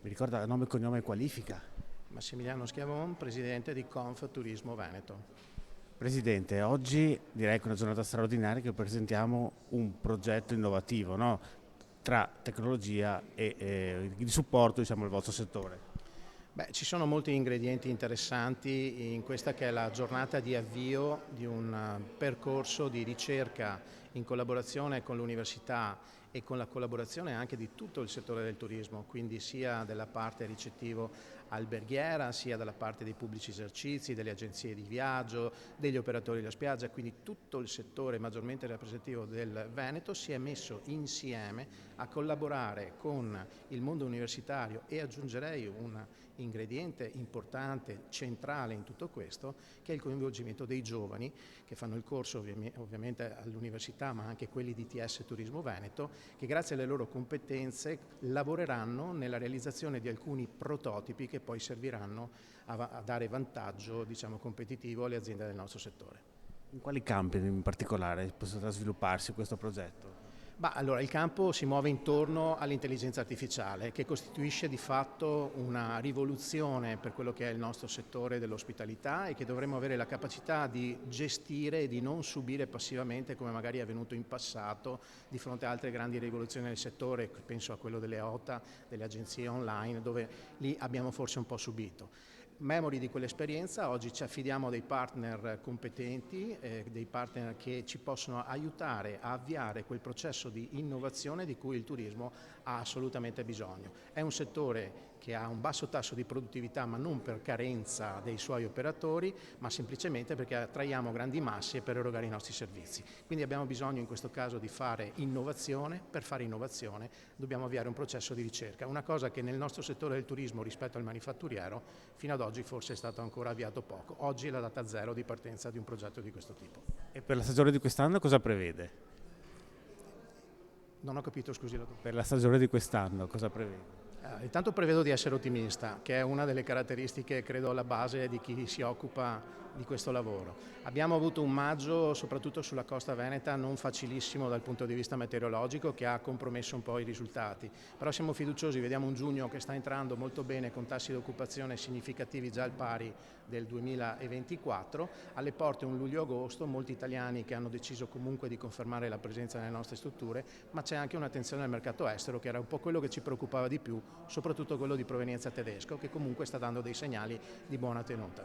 Mi ricorda nome, cognome e qualifica. Massimiliano Schiavon, presidente di Conf Turismo Veneto. Presidente, oggi direi che è una giornata straordinaria che presentiamo un progetto innovativo, no? Tra tecnologia e di supporto, diciamo, al vostro settore. Beh, ci sono molti ingredienti interessanti in questa che è la giornata di avvio di un percorso di ricerca in collaborazione con l'università e con la collaborazione anche di tutto il settore del turismo, quindi sia della parte ricettivo alberghiera, sia dalla parte dei pubblici esercizi, delle agenzie di viaggio, degli operatori della spiaggia, quindi tutto il settore maggiormente rappresentativo del Veneto si è messo insieme a collaborare con il mondo universitario e aggiungerei un ingrediente importante, centrale in tutto questo, che è il coinvolgimento dei giovani che fanno il corso ovviamente all'università, ma anche quelli di ITS Turismo Veneto, che grazie alle loro competenze lavoreranno nella realizzazione di alcuni prototipi che poi serviranno a dare vantaggio, diciamo, competitivo alle aziende del nostro settore. In quali campi in particolare potrà svilupparsi questo progetto? Allora, il campo si muove intorno all'intelligenza artificiale, che costituisce di fatto una rivoluzione per quello che è il nostro settore dell'ospitalità e che dovremmo avere la capacità di gestire e di non subire passivamente, come magari è avvenuto in passato, di fronte a altre grandi rivoluzioni del settore, penso a quello delle OTA, delle agenzie online, dove lì abbiamo forse un po' subito. Memori di quell'esperienza, oggi ci affidiamo a dei partner competenti, dei partner che ci possono aiutare a avviare quel processo di innovazione di cui il turismo ha assolutamente bisogno. È un settore che ha un basso tasso di produttività, ma non per carenza dei suoi operatori, ma semplicemente perché attraiamo grandi masse per erogare i nostri servizi. Quindi abbiamo bisogno in questo caso di fare innovazione. Per fare innovazione dobbiamo avviare un processo di ricerca, una cosa che nel nostro settore del turismo rispetto al manifatturiero fino ad oggi forse è stato ancora avviato poco. Oggi è la data zero di partenza di un progetto di questo tipo. E per la stagione di quest'anno cosa prevede? Non ho capito, scusi la domanda. Per la stagione di quest'anno cosa prevede? Intanto prevedo di essere ottimista, che è una delle caratteristiche, credo, alla base di chi si occupa di questo lavoro. Abbiamo avuto un maggio, soprattutto sulla costa veneta, non facilissimo dal punto di vista meteorologico, che ha compromesso un po' i risultati, però siamo fiduciosi, vediamo un giugno che sta entrando molto bene con tassi di occupazione significativi già al pari del 2024, alle porte un luglio-agosto, molti italiani che hanno deciso comunque di confermare la presenza nelle nostre strutture, ma c'è anche un'attenzione al mercato estero che era un po' quello che ci preoccupava di più, soprattutto quello di provenienza tedesco, che comunque sta dando dei segnali di buona tenuta.